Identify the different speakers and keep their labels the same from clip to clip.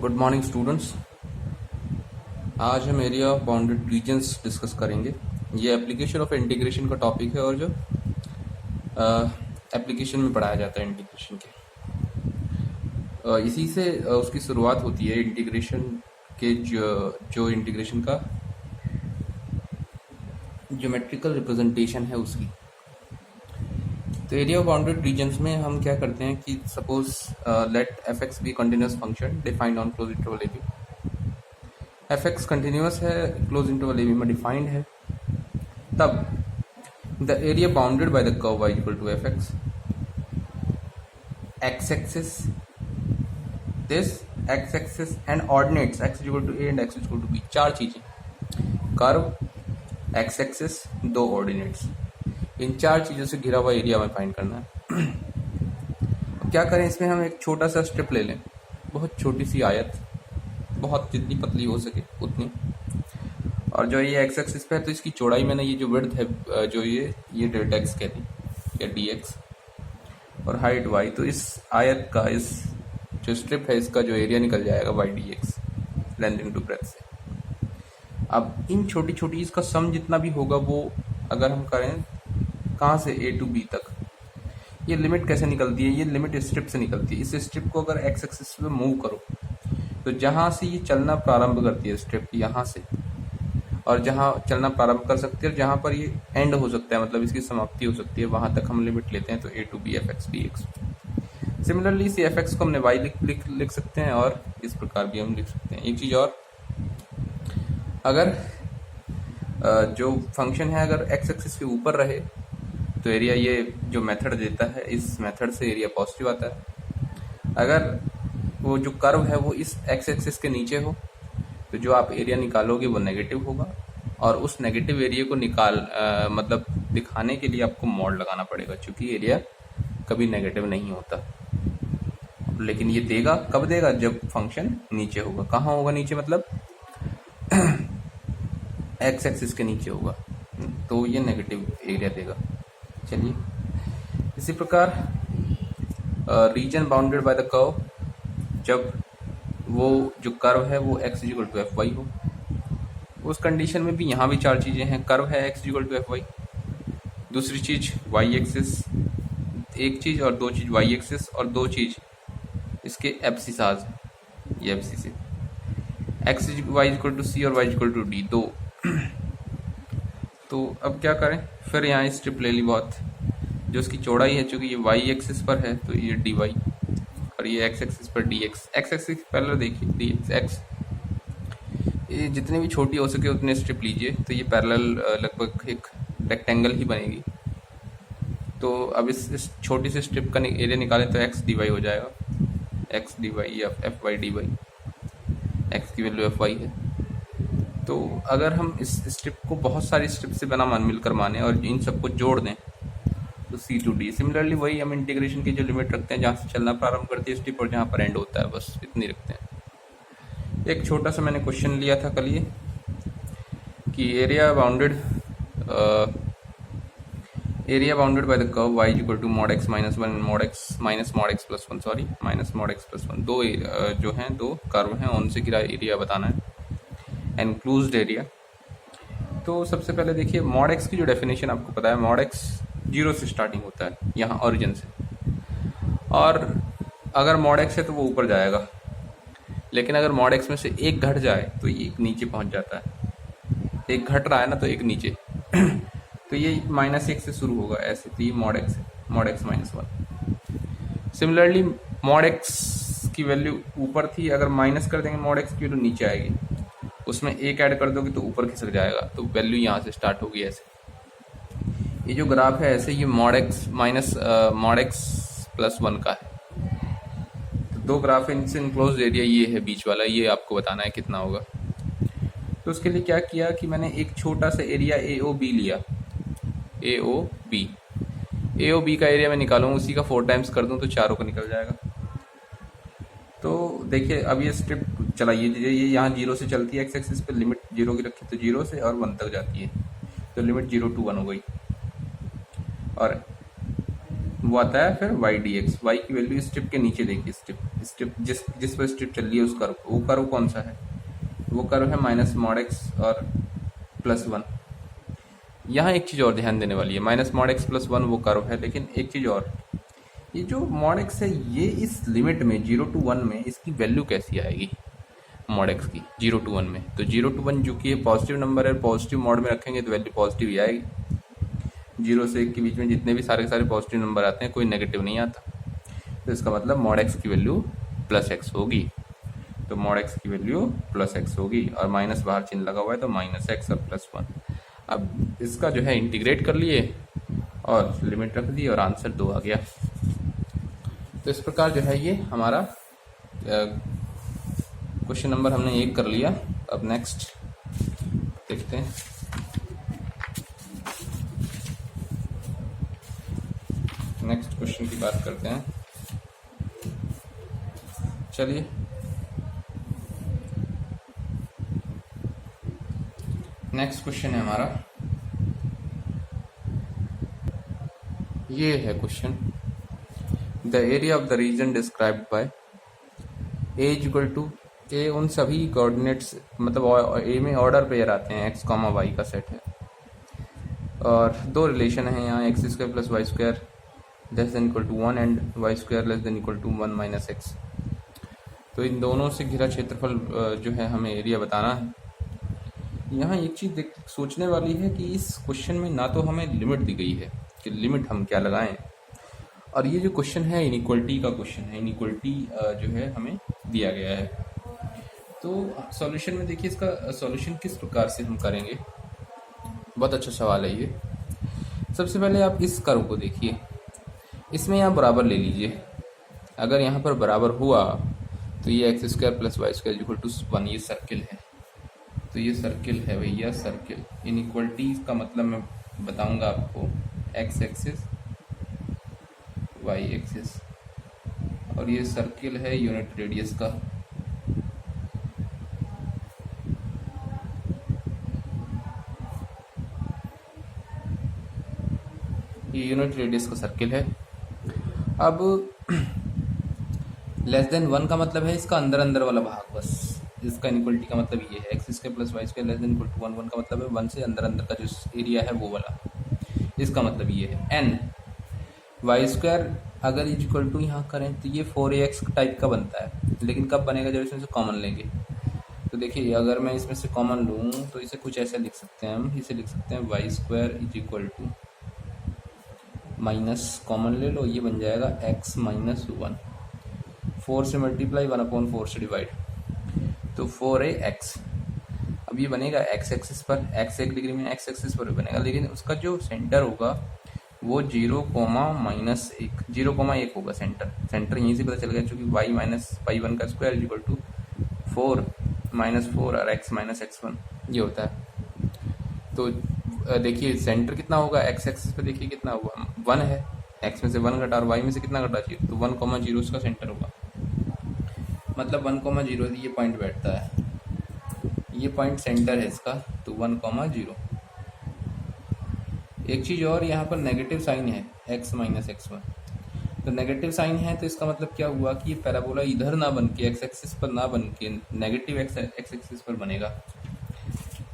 Speaker 1: Good morning students. आज हम area of bounded regions discuss करेंगे। ये एप्लीकेशन ऑफ इंटीग्रेशन का टॉपिक है और जो एप्लीकेशन में पढ़ाया जाता है इंटीग्रेशन के। इसी से उसकी शुरुआत होती है इंटीग्रेशन के जो इंटीग्रेशन का ज्योमेट्रिकल रिप्रेजेंटेशन है उसकी। तो एरिया ऑफ बाउंडेड रीजन्स में हम क्या करते हैं कि suppose let f x be continuous function defined on close interval a b. F x continuous है, क्लोज इंटरवल ए बी में डिफाइंड है, तब the area bounded by the curve y equal to f x, x axis this x axis and ordinates x equal to a and x equal to b। चार चीजें, curve, x axis, दो ordinates, इन चार चीजों से घिरा हुआ area में फाइंड करना है। अब क्या करें, इसमें हम एक छोटा सा स्ट्रिप ले लें, बहुत छोटी सी आयत, बहुत जितनी पतली हो सके उतनी, और जो ये एक्स एक्सिस पे है तो इसकी चौड़ाई मैंने ये जो विड्थ है जो ये डेल्टा एक्स कहती है या डी एक्स, और हाइट वाई। तो इस आयत का, इस जो स्ट्रिप है इसका जो एरिया निकल जाएगा y d x, length into breadth से। अब इन छोटी छोटी इसका सम जितना भी होगा वो अगर हम करें कहाँ से ए टू बी तक, ये लिमिट कैसे निकलती है, ये लिमिट स्ट्रिप से निकलती है। इस स्ट्रिप को अगर एक्स एक्सिस पे मूव करो तो जहां से ये चलना प्रारंभ करती है स्ट्रिप यहाँ से, और जहां चलना प्रारंभ कर सकती है और जहां पर ये एंड हो सकता है, मतलब इसकी समाप्ति हो सकती है, वहां तक हम लिमिट लेते हैं। तो a to b f x d x. Similarly इस एफ एक्स को हमने वाई लिख सकते हैं और इस प्रकार भी हम लिख सकते हैं। एक चीज और, अगर जो फंक्शन है अगर एक्स एक्सिस के ऊपर रहे तो एरिया, ये जो मेथड देता है इस मेथड से एरिया पॉजिटिव आता है। अगर वो जो कर्व है वो इस एक्स एक्सिस के नीचे हो तो जो आप एरिया निकालोगे वो नेगेटिव होगा, और उस नेगेटिव एरिया को मतलब दिखाने के लिए आपको मॉड लगाना पड़ेगा, क्योंकि एरिया कभी नेगेटिव नहीं होता। लेकिन ये देगा, कब देगा, जब फंक्शन नीचे होगा। कहाँ होगा नीचे, मतलब एक्स एक्सिस के नीचे होगा, तो ये नेगेटिव एरिया देगा। चलिए, इसी प्रकार region bounded by the curve, जब वो जो कर्व है वो x equal to f y हो, उस कंडीशन में भी यहाँ भी चार चीजें हैं। कर्व है x equal to f y, दूसरी चीज y एक्सिस, एक चीज, और दो चीज y एक्सिस, और दो चीज इसके एब्सिसाज, ये abscissa x y equal to c और y इक्वल टू डी, दो। तो अब क्या करें, फिर यहाँ स्ट्रिप ले ली बहुत, जो इसकी चौड़ाई है, चूंकि ये y एक्सिस पर है तो ये dy, और ये x एक्सिस पर dx। x एक्सिस पैरेलल देखिए dx, ये जितनी भी छोटी हो सके उतने स्ट्रिप लीजिए, तो ये पैरेलल लगभग एक रेक्टेंगल ही बनेगी। तो अब इस छोटी सी स्ट्रिप का एरिया निकालें तो x dy हो जाएगा, x dy या f y d y, x की वैल्यू एफ वाई है। तो अगर हम इस स्ट्रिप को बहुत सारी स्ट्रिप से बना मिलकर माने और इन सबको जोड़ दें तो सी टू डी। सिमिलरली वही हम इंटीग्रेशन की जो लिमिट रखते हैं, जहाँ से चलना प्रारंभ करती है स्ट्रिप और जहाँ पर एंड होता है, बस इतनी रखते हैं। एक छोटा सा मैंने क्वेश्चन लिया था कल, ये कि area bounded by the curve y equal to mod x minus one mod x minus mod x plus one, sorry minus mod x plus one, दो जो हैं दो कर्व हैं, उनसे घिरा एरिया बताना है, एनक्लोज्ड एरिया। तो सबसे पहले देखिए, मॉड x की जो डेफिनेशन आपको पता है, मॉड x जीरो से स्टार्टिंग होता है यहाँ ओरिजिन से, और अगर मॉड x है तो वो ऊपर जाएगा, लेकिन अगर मॉड x में से एक घट जाए तो ये नीचे पहुंच जाता है। एक घट रहा है ना, तो एक नीचे तो ये माइनस एक से शुरू होगा ऐसे, तो ये मॉड x है, mod x minus one. Similarly mod x की वैल्यू ऊपर थी, अगर माइनस कर देंगे मॉड x की वैल्यू नीचे आएगी, उसमें एक ऐड कर दोगे तो ऊपर खिसक जाएगा, तो वैल्यू यहाँ से स्टार्ट होगी ऐसे। ये जो ग्राफ है ऐसे, ये mod x minus mod x plus one का है। तो दो ग्राफ है, इनसे इनक्लोज्ड एरिया ये है बीच वाला, ये आपको बताना है कितना होगा। तो उसके लिए क्या किया कि मैंने एक छोटा सा एरिया AOB लिया, AOB का एरिया मैं निकालूंगा, उसी का 4 टाइम्स कर दूं तो चारों का निकल जाएगा। तो देखिए, अब ये स्ट्रिप चलाइए, ये यहाँ जीरो से चलती है, एक्स एक्सिस पे लिमिट जीरो की रखी तो जीरो से और 1 तक जाती है, तो लिमिट 0 to 1 हो गई। और वो आता है फिर वाई डी एक्स। वाई की वैल्यू स्ट्रिप के नीचे देखिए, स्ट्रिप स्ट्रिप जिस जिस पर स्ट्रिप चल रही है उस कर्व, वो कर्व कौन सा है, वो कर्व है माइनस मॉड एक्स और प्लस वन। यहाँ एक चीज़ और ध्यान देने वाली है, minus mod x plus one वो कर्व है, लेकिन एक चीज़ और, ये जो मॉड एक्स है ये इस लिमिट में 0 to 1 में इसकी वैल्यू कैसी आएगी मॉड एक्स की 0 to 1 में। तो 0 to 1 जो कि ये पॉजिटिव नंबर है, पॉजिटिव मॉड में रखेंगे तो वैल्यू पॉजिटिव ही आएगी। 0 से 1 के बीच में जितने भी सारे के सारे पॉजिटिव नंबर आते हैं कोई नेगेटिव नहीं आता, तो इसका मतलब मॉड एक्स की वैल्यू प्लस एक्स होगी। तो मॉड एक्स की वैल्यू प्लस एक्स होगी और माइनस बाहर चिन्ह लगा हुआ है तो माइनस एक्स और प्लस वन। अब इसका जो है इंटीग्रेट कर लिए और लिमिट रख दी और आंसर 2 आ गया। तो इस प्रकार जो है ये हमारा क्वेश्चन नंबर हमने 1 कर लिया। अब नेक्स्ट देखते हैं। नेक्स्ट क्वेश्चन की बात करते हैं। चलिए नेक्स्ट क्वेश्चन है हमारा, ये है question, the area of the region described by a equal to a, उन सभी कोऑर्डिनेट्स मतलब ए में ऑर्डर पेयर आते हैं, एक्स कॉमा वाई का सेट है और दो रिलेशन है यहाँ, x square plus y square less than equal to 1 and y square less than equal to 1 minus x. तो इन दोनों से घिरा क्षेत्रफल जो है हमें एरिया बताना है। यहाँ एक चीज़ सोचने वाली है कि इस क्वेश्चन में ना तो हमें लिमिट दी गई है कि लिमिट हम क्या लगाएं, और ये जो क्वेश्चन है इनइक्वलिटी का क्वेश्चन है, इनइक्वलिटी जो है हमें दिया गया है। तो सॉल्यूशन में देखिए इसका सॉल्यूशन किस प्रकार से हम करेंगे, बहुत अच्छा सवाल है ये। सबसे पहले आप इस कर्व को देखिए, इसमें यहाँ बराबर ले लीजिए, अगर यहाँ पर बराबर हुआ तो ये x square plus y square equal to 1, ये सर्किल है, तो ये सर्किल है भैया सर्किल। इनइक्वलिटी का मतलब मैं बताऊंगा आपको, एक्स एक्सिस वाई एक्सिस, और ये सर्किल है यूनिट रेडियस का। ये यूनिट रेडियस का सर्किल है। अब लेस देन 1 का मतलब है इसका अंदर अंदर वाला भाग, बस इसका इनइक्वलिटी का मतलब ये है, x square plus y square less than equal to 1, 1 का मतलब है 1 से अंदर अंदर का जो एरिया है वो वाला, इसका मतलब ये है। एन वाई स्क्वायर अगर इक्वल टू यहाँ करें तो ये 4ax टाइप का बनता है, लेकिन कब बनेगा जब इसमें से कॉमन लेंगे। तो देखिए अगर मैं इसमें से कॉमन लूँ तो इसे कुछ ऐसा लिख सकते हैं, हम इसे लिख सकते हैं y square is equal to minus common ले लो, ये बन जाएगा x माइनस 1, 4 से मल्टीप्लाई 1/4 से डिवाइड, तो 4ax। अब ये बनेगा x एक्सिस पर, x 1 डिग्री में x एक्सिस पर भी बनेगा, लेकिन उसका जो सेंटर होगा वो 0,-1 0,1 होगा सेंटर। सेंटर यहीं से पता चल गया, चूँकि y माइनस पाई 1 का स्क्वायर इक्वल टू 4 माइनस 4 और x माइनस x1 ये होता है। तो देखिए सेंटर कितना होगा, x एक्सिस पे देखिए कितना हुआ 1 है, x में से 1 घटा और y में से कितना घटा चाहिए, तो 1,0 उसका सेंटर होगा, मतलब 1,0 ये पॉइंट बैठता है, ये पॉइंट सेंटर है इसका, तो 1,0। एक चीज़ और, यहाँ पर नेगेटिव साइन है x माइनस x1, तो नेगेटिव साइन है तो इसका मतलब क्या हुआ कि ये पैराबोला इधर ना बन के x एक्सिस पर ना बन के नेगेटिव x एक्सिस पर बनेगा,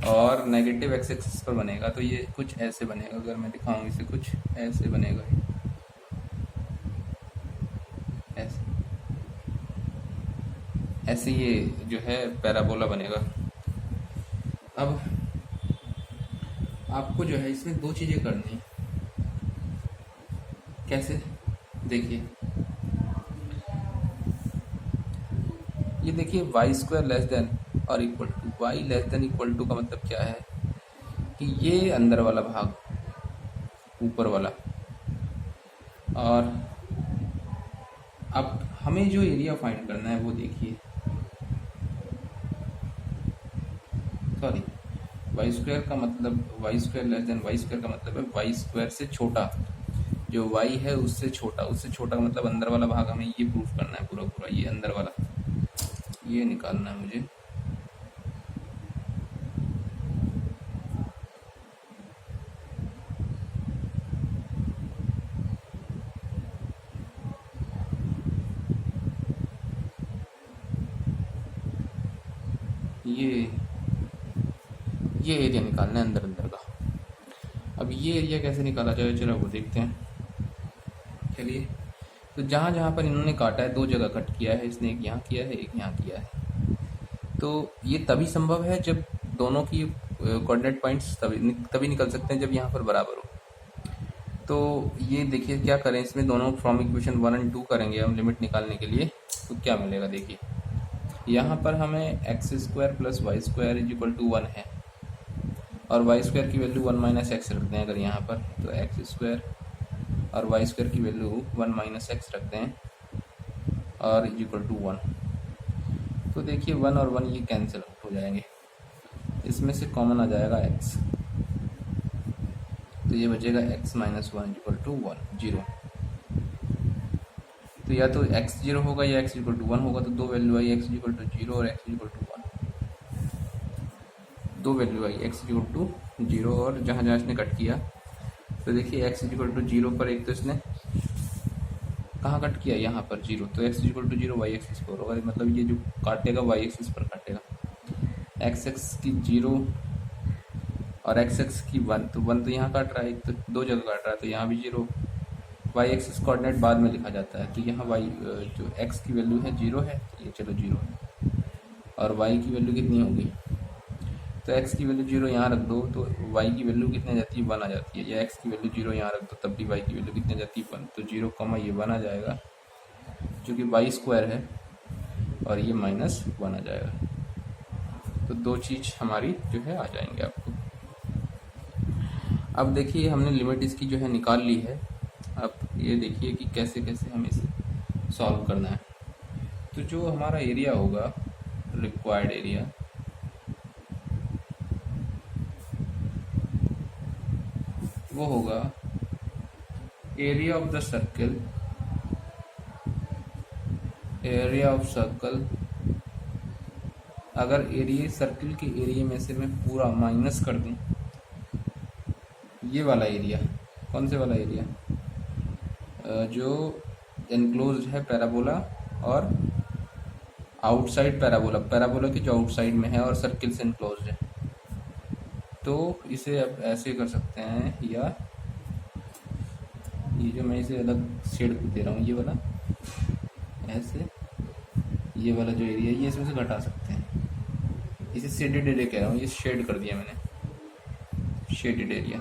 Speaker 1: और नेगेटिव x एक्सिस पर बनेगा तो ये कुछ ऐसे बनेगा, अगर मैं दिखाऊं इसे कुछ ऐसे बनेगा, ऐसे ऐसे ये जो है पैराबोला बनेगा। अब आपको जो है इसमें दो चीज़ें करनी है, कैसे देखिए, ये देखिए वाई स्क्वायर लेस देन और equal to, y less than equal to का मतलब क्या है कि ये अंदर वाला भाग ऊपर वाला, और अब हमें जो एरिया फाइंड करना है वो देखिए, सॉरी वाई स्क्वायर का मतलब y square less than y square का मतलब है वाई स्क्वायर से छोटा, जो वाई है उससे छोटा, उससे छोटा का मतलब अंदर वाला भाग हमें ये प्रूफ करना है पूरा पूरा, ये अंदर वाला ये निकालना है मुझे। ये एरिया निकालना है अंदर अंदर का। अब ये एरिया कैसे निकाला जाए, चलो वो देखते हैं। चलिए, तो जहाँ जहाँ पर इन्होंने काटा है, दो जगह कट किया है इसने, एक यहाँ किया है, एक यहाँ किया है। तो ये तभी संभव है जब दोनों की कोऑर्डिनेट पॉइंट्स तभी निकल सकते हैं जब यहाँ पर बराबर हो। तो ये देखिए क्या करें, इसमें दोनों फ्रॉम इक्वेशन 1 और 2 करेंगे हम लिमिट निकालने के लिए। तो क्या मिलेगा, देखिए यहाँ पर हमें x square plus y square is equal to 1 है, और वाई स्क्वायर की वैल्यू 1 माइनस एक्स रखते हैं अगर यहाँ पर, तो एक्स स्क्वायर और वाई स्क्वायर की वैल्यू 1 माइनस एक्स रखते हैं और इज इक्वल टू 1। तो देखिए 1 और 1 ये कैंसिल आउट हो जाएंगे, इसमें से कॉमन आ जाएगा x, तो ये बचेगा x minus 1 equal to 1 zero. तो या तो x 0 होगा या x इक्वल टू 1 होगा, तो दो वैल्यू आई x इक्वल टू 0 और x इक्वल टू 1, दो वैल्यू आई x इक्वल टू 0 और जहाँ जहाँ इसने कट किया। तो देखिए x इक्वल टू 0 पर एक तो इसने कहाँ कट किया, यहाँ पर 0, तो x equal to 0 y axis पर होगा, मतलब ये जो काटेगा वाई एक्सिस पर काटेगा। एक्स एक्स की 0 और एक्स एक्स की 1, तो 1 तो यहाँ काट रहा है, एक तो दो जगह काट रहा है, तो यहाँ भी 0। वाई एक्सिस कोऑर्डिनेट बाद में लिखा जाता है, तो यहाँ वाई जो एक्स की वैल्यू है 0 है, तो ये चलो 0 है, और वाई की वैल्यू कितनी होगी, तो एक्स की वैल्यू 0 यहाँ रख दो तो वाई की वैल्यू कितनी आ जाती है, 1 आ जाती है, या एक्स की वैल्यू 0 यहाँ रख दो तब भी वाई की वैल्यू कितनी आ जाती है, 1, तो 0 कॉमा ये 1 आ जाएगा जो कि वाई स्क्वायर है, और ये माइनस 1 आ जाएगा। तो दो चीज़ हमारी जो है आ जाएंगे आपको। अब देखिए हमने लिमिट इसकी जो है निकाल ली है, अब ये देखिए कि कैसे कैसे हमें इसे सॉल्व करना है। तो जो हमारा एरिया होगा, रिक्वायर्ड एरिया, वो होगा area of the circle, area of circle. अगर एरिया सर्कल के एरिया में से मैं पूरा माइनस कर दूं, ये वाला एरिया, कौन से वाला एरिया, जो एनक्लोज्ड है पैराबोला और आउटसाइड पैराबोला, पैराबोला के जो आउटसाइड में है और सर्किल से एनक्लोज्ड है, तो इसे अब ऐसे कर सकते हैं, या ये जो मैं इसे अलग शेड दे रहा हूँ, ये वाला ऐसे, ये वाला जो एरिया है ये इसमें से घटा सकते हैं, इसे शेडेड एरिया कह रहा हूँ, ये शेड कर दिया मैंने, शेडेड एरिया।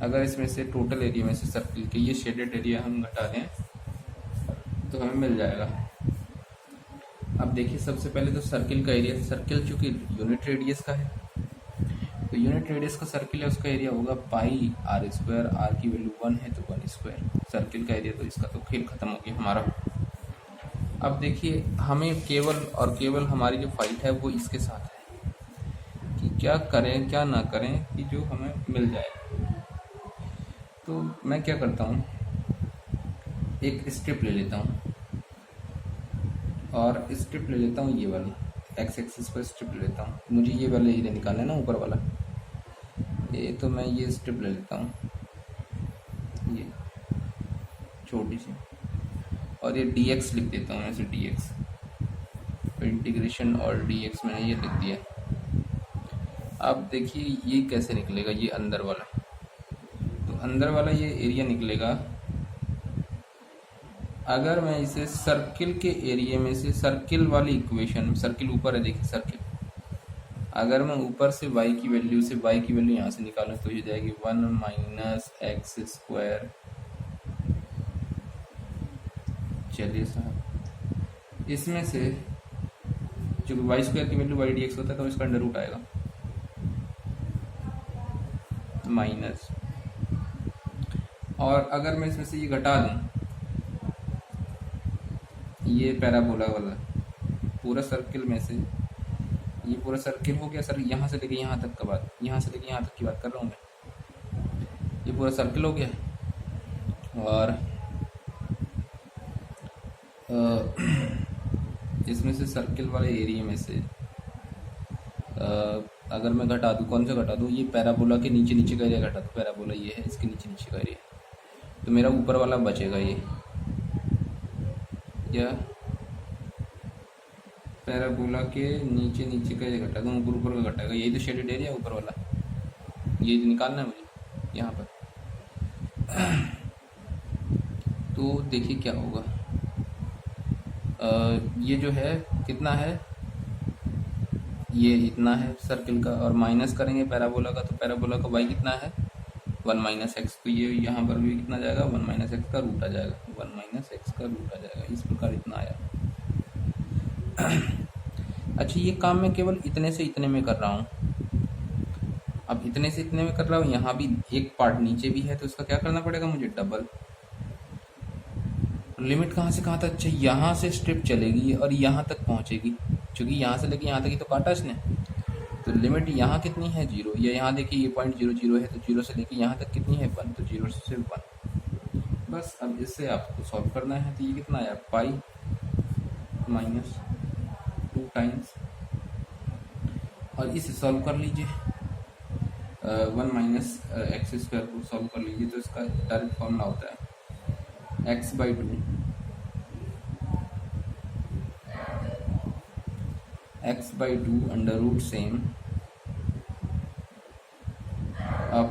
Speaker 1: अगर इसमें से टोटल एरिया में से सर्किल के ये शेडेड एरिया हम घटा दें तो हमें मिल जाएगा। अब देखिए सबसे पहले तो सर्किल का एरिया, सर्किल चूंकि यूनिट रेडियस का है, तो यूनिट रेडियस का सर्किल है, उसका एरिया होगा पाई आर स्क्वायर, आर की वैल्यू 1 है तो 1 स्क्वायर सर्किल का एरिया, तो इसका तो खेल खत्म हो गया हमारा। अब देखिए हमें केवल और केवल हमारी जो फाइट है वो इसके साथ है कि क्या करें क्या ना करें कि जो हमें मिल जाए। तो मैं क्या करता हूँ, एक स्ट्रिप ले लेता हूँ, और स्ट्रिप ले लेता हूँ ये वाली, एक्स एक्सिस पर स्ट्रिप ले लेता हूँ, मुझे ये वाला एरिया निकालना है ना ऊपर वाला, ये तो मैं ये स्ट्रिप ले लेता हूँ, ये छोटी सी, और ये dx लिख देता हूँ ऐसे, dx तो इंटीग्रेशन और dx मैंने ये लिख दिया। अब देखिए ये कैसे निकलेगा, ये अंदर वाला, तो अंदर वाला ये एरिया निकलेगा अगर मैं इसे सर्किल के एरिया में से, सर्किल वाली इक्वेशन, सर्किल ऊपर है देखिए सर्किल, अगर मैं ऊपर से y की वैल्यू से y की वैल्यू यहाँ से निकालूं तो ये जाएगी 1 माइनस एक्स स्क्वायर। चलिए साहब, इसमें से जो वाई स्क्वायर की वैल्यू वाई डी एक्स होता है तो इसका अंडर रूट आएगा, माइनस, और अगर मैं इसमें से ये घटा दूँ, ये पैराबोला वाला पूरा सर्किल में से, ये पूरा सर्किल हो गया सर, यहाँ से लेके यहाँ तक का बात, यहाँ से लेके यहाँ तक की बात कर रहा हूँ मैं, ये पूरा सर्किल हो गया। और इसमें से सर्किल वाले एरिया में से अगर मैं घटा दूँ, कौन सा घटा दूँ, ये पैराबोला के नीचे नीचे का एरिया घटा दूँ, पैराबोला ये है, इसके नीचे नीचे का एरिया, तो मेरा ऊपर वाला बचेगा ये, या पैराबोला के नीचे नीचे का ये घटाएगा, ऊपर ऊपर का घटाएगा, यही तो शेडेड एरिया ऊपर वाला, ये निकालना है मुझे यहाँ पर। तो देखिए क्या होगा, ये जो है कितना है, ये इतना है सर्किल का, और माइनस करेंगे पैराबोला का, तो पैराबोला का y कितना है 1 माइनस एक्स, तो ये यहाँ पर भी कितना जाएगा 1 माइनस एक्स का रूट आ जाएगा, 1 माइनस एक्स का रूट आ जाएगा, इस प्रकार इतना आया। अच्छा, ये काम मैं केवल इतने से इतने में कर रहा हूँ। अब इतने से इतने में कर रहा हूँ, यहाँ भी एक पार्ट नीचे भी है, तो इसका क्या करना पड़ेगा मुझे, डबल। लिमिट कहाँ से कहाँ तक, अच्छा यहाँ से स्ट्रिप चलेगी और यहाँ तक पहुँचेगी, क्योंकि यहाँ से लेके यहाँ तक ही तो काटा इसने, तो लिमिट यहाँ कितनी है 0, या यहाँ देखिए ये 0.00 है, तो 0 से लेके यहाँ तक कितनी है 1, तो 0 से 1। बस अब इससे आपको सॉल्व करना है, तो ये कितना आया पाई माइनस 2 टाइम्स, और इसे सॉल्व कर लीजिए 1 माइनस एक्स स्क्वायर को सॉल्व कर लीजिए, तो इसका डायरेक्ट फॉर्मूला होता है x/2 under root same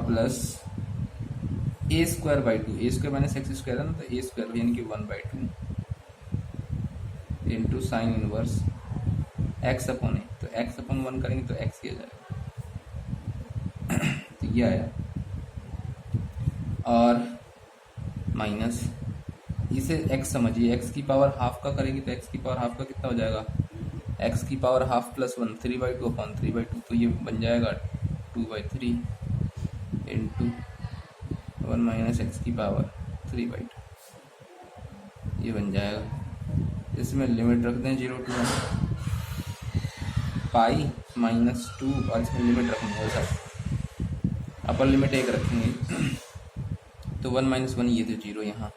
Speaker 1: plus a square by 2, a square minus x square है ना, तो a स्क्वायर यानी कि 1/2 into sine inverse x upon a, तो x अपॉन 1 करेंगे तो x किया जाएगा। तो ये आया, और माइनस इसे x समझिए, x की पावर हाफ का करेंगे तो x की पावर हाफ का कितना हो जाएगा, x की पावर हाफ प्लस 1 3/2 अपॉन 3/2, तो ये बन जाएगा 2/3 इंटू 1 माइनस एक्स की पावर 3/2, ये बन जाएगा। इसमें लिमिट रख दें 0 to 1 पाई माइनस 2, और इसमें लिमिट रखेंगे सर, अपर लिमिट 1 रखेंगे, तो 1 माइनस 1 ये तो 0, यहाँ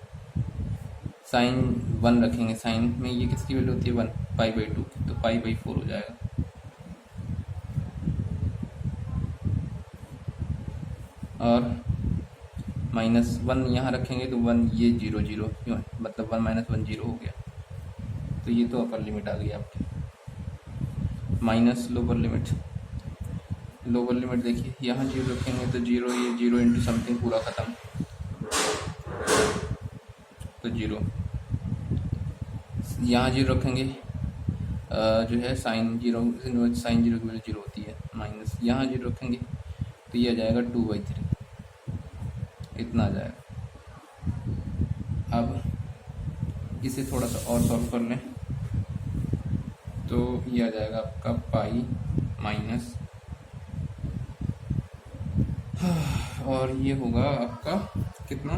Speaker 1: साइन 1 रखेंगे, साइन में ये किसकी वैल्यू होती है 1, पाई/2, तो पाई/4 हो जाएगा। और माइनस 1 यहाँ रखेंगे तो 1 ये 0 0 क्यों, मतलब 1 माइनस 1 0 हो गया, तो ये तो अपर लिमिट आ गई आपकी। Minus lower limit, lower limit देखिए यहाँ 0 रखेंगे तो 0, ये 0 इंटू समथिंग पूरा ख़त्म, तो 0, यहाँ 0 रखेंगे जो है साइन 0, साइन 0 की वैल्यू 0 होती है, माइनस यहाँ 0 रखेंगे तो ये आ जाएगा 2/3, इतना आ जाएगा। अब इसे थोड़ा सा और सॉल्व कर लें, तो ये आ जाएगा आपका पाई माइनस, और ये होगा आपका कितना,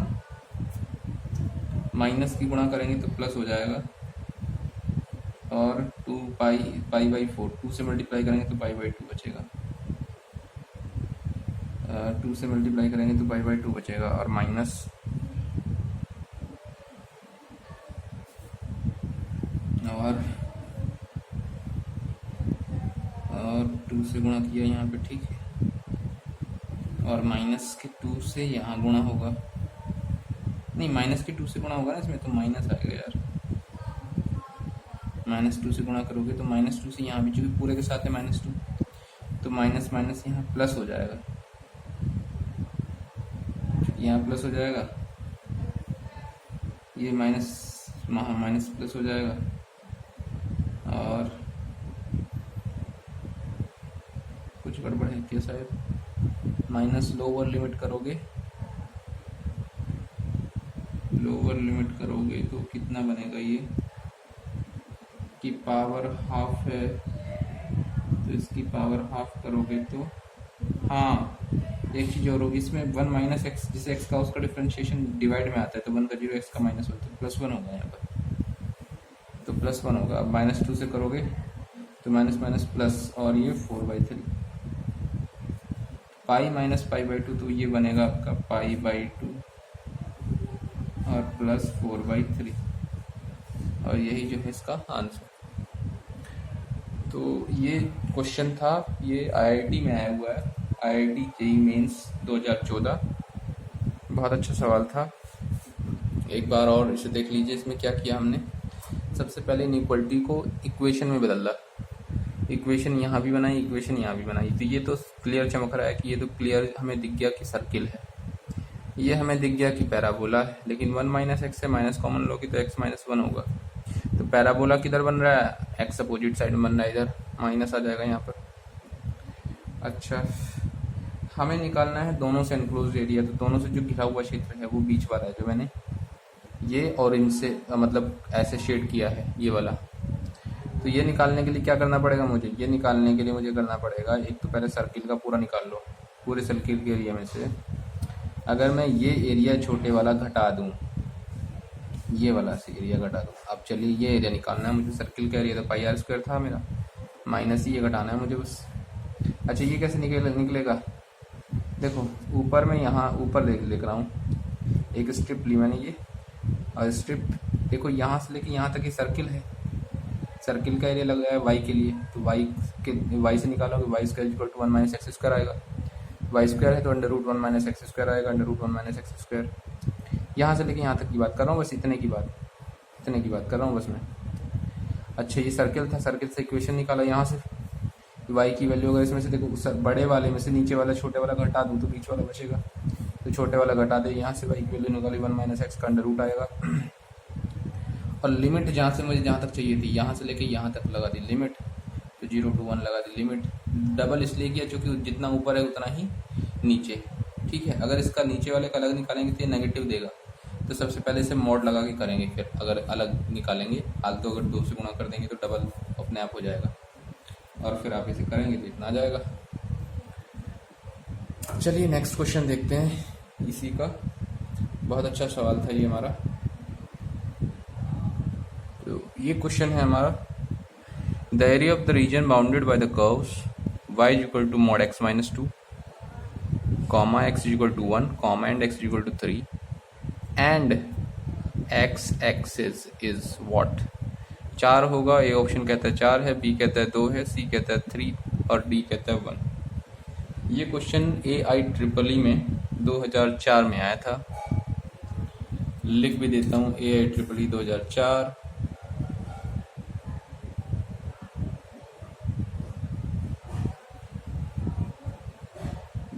Speaker 1: माइनस की गुणा करेंगे तो प्लस हो जाएगा, और 2 पाई/4, 2 से मल्टीप्लाई करेंगे तो पाई/2 बचेगा, 2 से मल्टीप्लाई करेंगे तो पाई/2 बचेगा, और माइनस और 2 से गुणा किया यहाँ पे, ठीक है, और माइनस के 2 से यहाँ गुणा होगा, नहीं माइनस के 2 से गुणा होगा ना इसमें, तो माइनस आएगा यार, -2 से गुणा करोगे तो -2 से यहाँ भी, चूँकि पूरे के साथ है -2, तो माइनस माइनस यहाँ प्लस हो जाएगा, यहाँ प्लस हो जाएगा, ये माइनस प्लस हो जाएगा, और कुछ गड़बड़ है क्या शायद, माइनस लोअर लिमिट करोगे, लोअर लिमिट करोगे तो कितना बनेगा, ये की पावर हाफ है, तो इसकी पावर हाफ करोगे तो, हाँ एक चीज़ और होगी इसमें, 1 माइनस एक्स, जिसे एक्स का उसका डिफ्रेंशिएशन डिवाइड में आता है, तो 1 का 0, एक्स का -1, तो +1 होगा यहाँ पर, तो +1 होगा। अब -2 से करोगे तो माइनस माइनस प्लस, और ये 4/3, पाई माइनस पाई/2, तो ये बनेगा आपका पाई/2 और प्लस 4/3, और यही जो है इसका आंसर। तो ये क्वेश्चन था, ये आईआईटी में आया हुआ है, आईआईटी जेईई मेंस 2014, बहुत अच्छा सवाल था, एक बार और इसे देख लीजिए। इसमें क्या किया हमने, सबसे पहले इनइक्वालिटी को इक्वेशन में बदला, इक्वेशन यहाँ भी बनाई, इक्वेशन यहाँ भी बनाई, तो ये तो क्लियर चमक रहा है कि ये तो क्लियर हमें दिख गया कि सर्किल है, ये हमें दिख गया कि पैराबोला है। लेकिन 1 माइनस एक्स से माइनस कॉमन लोगे तो x माइनस 1 होगा। तो पैराबोला किधर बन रहा है, x अपोजिट साइड में बन रहा है, इधर माइनस आ जाएगा यहाँ पर। अच्छा, हमें निकालना है दोनों से एनक्लोज एरिया, तो दोनों से जो घिरा हुआ क्षेत्र है वो बीच वाला है, जो मैंने ये ऑरेंज से मतलब ऐसे शेड किया है, ये वाला। तो ये निकालने के लिए क्या करना पड़ेगा मुझे, ये निकालने के लिए मुझे करना पड़ेगा, एक तो पहले सर्किल का पूरा निकाल लो, पूरे सर्किल के एरिया में से अगर मैं ये एरिया छोटे वाला घटा दूँ, ये वाला से एरिया घटा दूँ। अब चलिए ये एरिया निकालना है मुझे, सर्किल का एरिया तो पाई आर स्क्वायर था मेरा, माइनस ये घटाना है मुझे बस। अच्छा, ये कैसे निकलेगा, देखो ऊपर में यहाँ ऊपर लिख रहा हूँ, एक स्ट्रिप ली मैंने ये, और स्ट्रिप देखो यहाँ से लेके यहाँ तक ये सर्किल है, सर्किल का एरिया लगा है वाई के लिए, तो वाई से निकालोगे y square equal to 1 minus x square आएगा, वाई स्क्वायर है तो under root 1 minus x square आएगा, under root 1 minus x square. यहाँ से लेके यहाँ तक की बात कर रहा हूँ बस, इतने की बात कर रहा हूँ बस मैं। अच्छा, ये सर्किल था, सर्किल से इक्वेशन निकाला, यहाँ से वाई की वैल्यू अगर इसमें से देखो बड़े वाले में से नीचे वाला छोटे वाला घटा दूँ तो बीच वाला बचेगा, तो छोटे वाला घटा दे, यहाँ से वाई की वैल्यू निकाली 1 माइनस एक्स का अंडर रूट आएगा। और लिमिट जहाँ से मुझे जहाँ तक चाहिए थी, यहाँ से लेके यहाँ तक लगा दी लिमिट, तो 0 to 1 लगा दी लिमिट। डबल इसलिए किया क्योंकि जितना ऊपर है उतना ही नीचे, ठीक है। अगर इसका नीचे वाले का अलग निकालेंगे तो ये नेगेटिव देगा, तो सबसे पहले इसे मॉड लगा के करेंगे, फिर अगर अलग निकालेंगे हाल तो अगर 2 से गुणा कर देंगे तो डबल अपने आप हो जाएगा, और फिर आप इसे करेंगे तो इतना आ जाएगा। चलिए नेक्स्ट क्वेश्चन देखते हैं इसी का, बहुत अच्छा सवाल था ये हमारा। तो ये क्वेश्चन है हमारा, the area of the region bounded by the curves y is equal to mod x minus 2, comma x is equal to 1, comma and x is equal to 3, and x axis is what. 4 होगा, A option कहता है 4 है, B कहता है 2 है, सी कहता है 3 और डी कहता है 1। ये क्वेश्चन AIEEE में 2004 में आया था, लिख भी देता हूँ AIEEE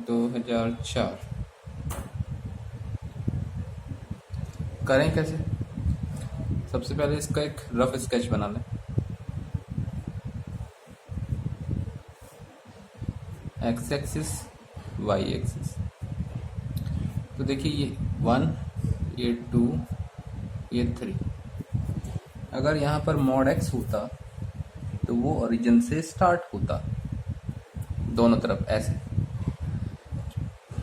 Speaker 1: 2004। करें कैसे, सबसे पहले इसका एक रफ स्केच बना लें। एक्स एक्सिस वाई एक्सिस, तो देखिए ये 1 ये 2 ये 3, अगर यहाँ पर मॉड एक्स होता तो वो ओरिजिन से स्टार्ट होता दोनों तरफ ऐसे,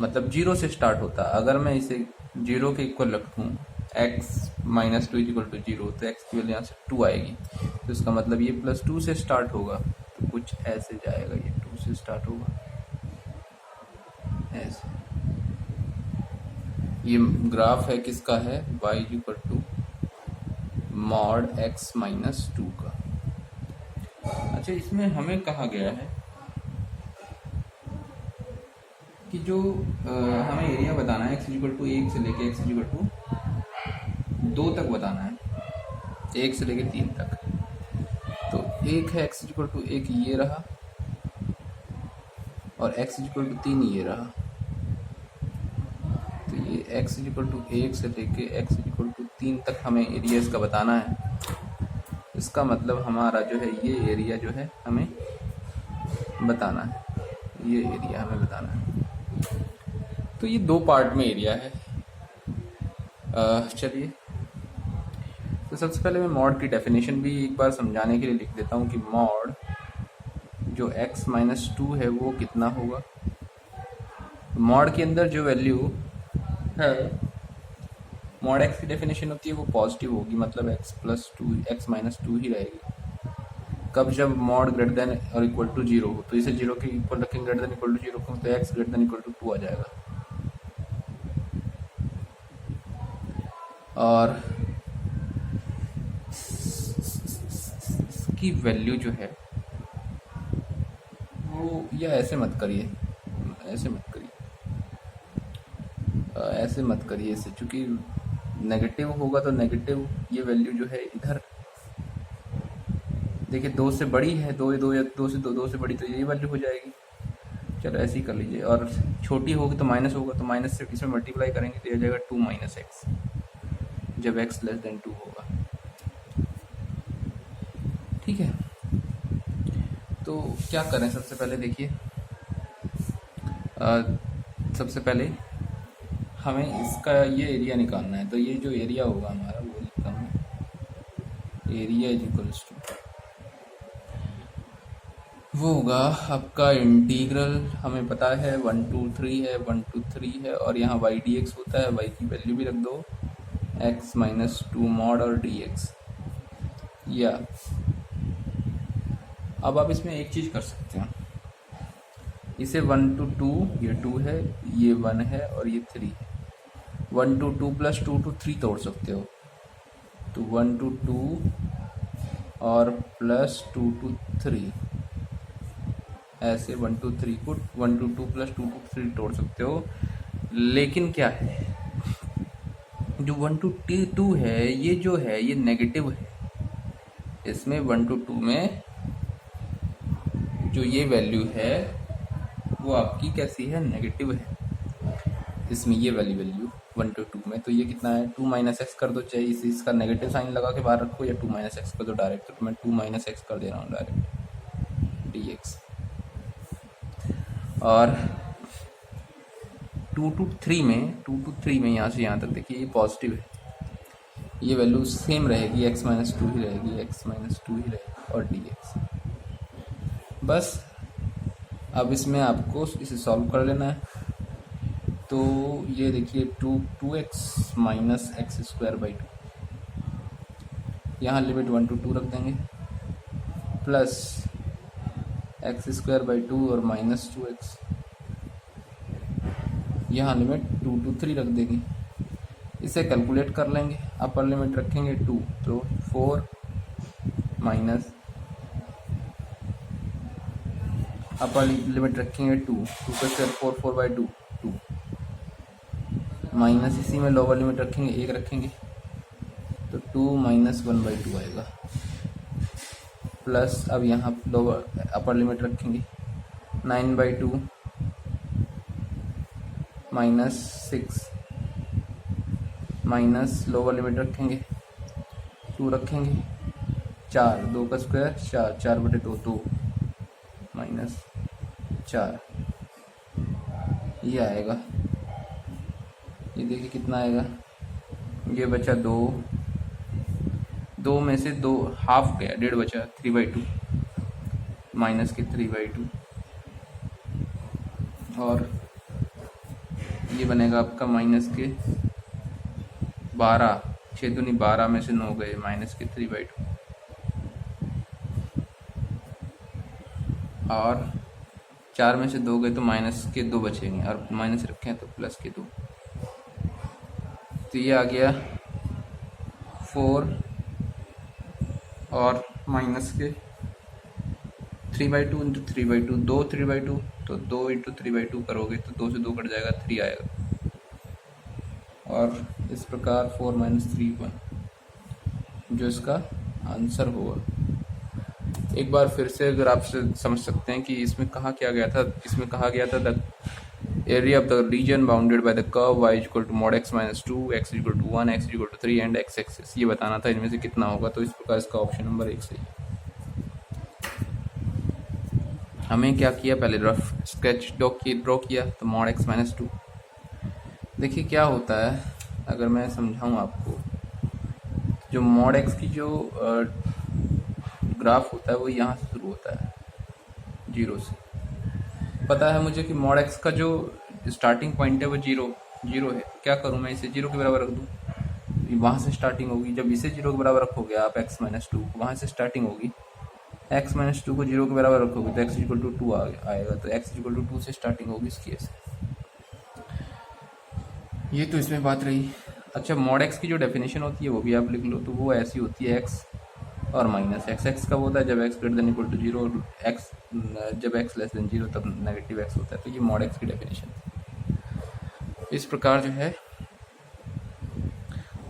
Speaker 1: मतलब 0 से स्टार्ट होता। अगर मैं इसे 0 के इक्वल रखूँ, x माइनस 2 इक्वल टू 0, तो x की वैल्यू यहाँ से 2 आएगी, तो इसका मतलब ये प्लस 2 से स्टार्ट होगा, तो कुछ ऐसे जाएगा, ये 2 से स्टार्ट होगा ऐसे। ये ग्राफ है किसका है, y equal to mod x minus 2 का। अच्छा, इसमें हमें कहा गया है कि जो हमें एरिया बताना है x इक्वल टू 1 से लेके x इक्वल टू 2 तक बताना है, 1 से लेके 3 तक। तो 1 है x इक्वल टू 1 ये रहा, और x इक्वल टू 3 ये रहा, तो ये x इक्वल टू 1 से लेके x इक्वल टू 3 तक हमें एरिया इसका बताना है। इसका मतलब हमारा जो है ये एरिया जो है हमें बताना है, ये एरिया हमें बताना है। तो ये 2 पार्ट में एरिया है। चलिए, तो सबसे पहले मैं मॉड की डेफिनेशन भी एक बार समझाने के लिए लिख देता हूँ कि मॉड जो x माइनस 2 है वो कितना होगा। मॉड के अंदर जो वैल्यू है, मॉड x की डेफिनेशन होती है वो पॉजिटिव होगी, मतलब x प्लस 2 x माइनस 2 ही रहेगी। कब, जब मॉड ग्रेटर देन और इक्वल टू 0 हो, तो इसे 0 के इक्वल रखेंगे, ग्रेटर देन इक्वल टू 0 को, तो x greater than equal to 2 आ जाएगा। और इसकी वैल्यू जो है वो, या ऐसे मत करिए, ऐसे मत करिए, ऐसे मत करिए इसे, चूँकि नेगेटिव होगा तो नेगेटिव ये वैल्यू जो है इधर देखिए 2 से बड़ी है, दो दो या 2 से दो से बड़ी, तो यही वैल्यू हो जाएगी। चलो ऐसे ही कर लीजिए। और छोटी होगी तो माइनस होगा, तो माइनस से इसमें मल्टीप्लाई करेंगे तो ये जाएगा 2 माइनस एक्स, जब एक्स लेस देन 2 होगा। ठीक है, तो क्या करें? सबसे पहले देखिए, सबसे पहले हमें इसका ये एरिया निकालना है। तो ये जो एरिया होगा हमारा वो लिखता हूँ, एरिया इज इक्वल्स टू, वो होगा आपका इंटीग्रल, हमें पता है 1 2 3 है, 1 2 3 है, और यहाँ वाई डी एक्स होता है, वाई की वैल्यू भी रख दो एक्स माइनस 2 मॉड और डी एक्स। या अब आप इसमें एक चीज़ कर सकते हैं, इसे 1 to 2, ये 2 है, ये 1 है और ये 3 है। 1 to 2 प्लस 2 to 3 तोड़ सकते हो, तो 1 to 2 और प्लस 2 to 3, ऐसे 1 to 3 को 1 to 2 प्लस 2 to 3 तोड़ सकते हो। लेकिन क्या है, जो 1 to 2 है ये जो है ये नेगेटिव है। इसमें 1 to 2 में जो ये वैल्यू है वो आपकी कैसी है, नेगेटिव है। इसमें ये वाली वैल्यू 1 to 2 में, तो ये कितना है, 2 माइनस एक्स कर दो, चाहे इसका नेगेटिव साइन लगा के बाहर रखो या 2 माइनस एक्स कर दो डायरेक्ट, तो मैं 2 माइनस एक्स कर दे रहा हूँ डायरेक्ट, डी एक्स। और 2 to 3 में यहाँ से यहाँ तक देखिए ये पॉजिटिव है, ये वैल्यू सेम रहेगी, x माइनस 2 ही रहेगी, x माइनस 2 ही रहेगी और डी एक्स। बस अब इसमें आपको इसे सॉल्व कर लेना है। तो ये देखिए 2x minus x square by 2, यहाँ लिमिट 1 to 2 रख देंगे, प्लस एक्स स्क्वायर बाई 2 और माइनस 2x, यहाँ लिमिट 2 to 3 रख देंगे। इसे कैलकुलेट कर लेंगे, अपर लिमिट रखेंगे 2, तो 4 माइनस अपर लिमिट रखेंगे 2 का स्क्वायर 4 बाई 2 माइनस, इसी में लोअर लिमिट रखेंगे 1 रखेंगे, तो 2 माइनस 1 बाई 2 आएगा, प्लस अब यहाँ लोअर अपर लिमिट रखेंगे 9 by 2 minus 6, minus lower limit रखेंगे 2 रखेंगे, 4 2 का स्क्वायर 4, 4 बटे 2 2 माइनस 4, ये आएगा। ये देखिए कितना आएगा, ये बचा 2 में से 2 हाफ गया, 1.5 बचा, 3 बाई 2 माइनस के 3 बाई 2, और ये बनेगा आपका माइनस के 12, 6 दूनी 12 में से 9 गए, माइनस के 3 बाई 2, और 4 में से 2 गए तो माइनस के 2 बचेंगे, और माइनस रखे हैं तो प्लस के 2, तो ये आ गया 4 और माइनस के 3 बाई 2 इंटू 3 बाई 2, 2 3 बाई 2, तो 2 इंटू 3 बाई 2 करोगे तो 2 से 2 कट जाएगा, 3 आएगा। और इस प्रकार 4 माइनस 3 1, जो इसका आंसर होगा। एक बार फिर से अगर आप समझ सकते हैं कि इसमें कहा क्या गया था, इसमें कहा गया था the area of the region bounded by the curve y equal to mod x minus 2, x equal to 1, x equal to 3 and x axis, ये बताना था इनमें से कितना होगा। तो इस प्रकार इसका ऑप्शन नंबर 1 सही है। हमें क्या किया, पहले रफ स्केच ड्रॉ किया, तो मॉड x माइनस 2। देखिए क्या होता है, अगर मैं समझाऊँ आपको, जो मॉड x की जो ग्राफ होता है वो यहाँ से शुरू होता है 0 से। पता है मुझे कि मॉड x का जो स्टार्टिंग पॉइंट है वो 0 है। क्या करूँ मैं, इसे 0 के बराबर रख दूँ, वहाँ से स्टार्टिंग होगी। जब इसे 0 के बराबर रखोगे आप x माइनस 2, वहाँ से स्टार्टिंग होगी। x माइनस 2 को 0 के बराबर रखोगे तो x इक्वल टू 2 आएगा, तो x इक्वल टू 2 से स्टार्टिंग होगी इस केस। ये तो इसमें बात रही। अच्छा, मॉड x की जो डेफिनेशन होती है वो भी आप लिख लो, तो वो ऐसी होती है x और माइनस एक्स। एक्स कब होता है, जब x greater than equal to 0, और एक्स जब एक्स लेस देन 0 तब नेगेटिव एक्स होता है। तो ये मॉड एक्स की डेफिनेशन। इस प्रकार जो है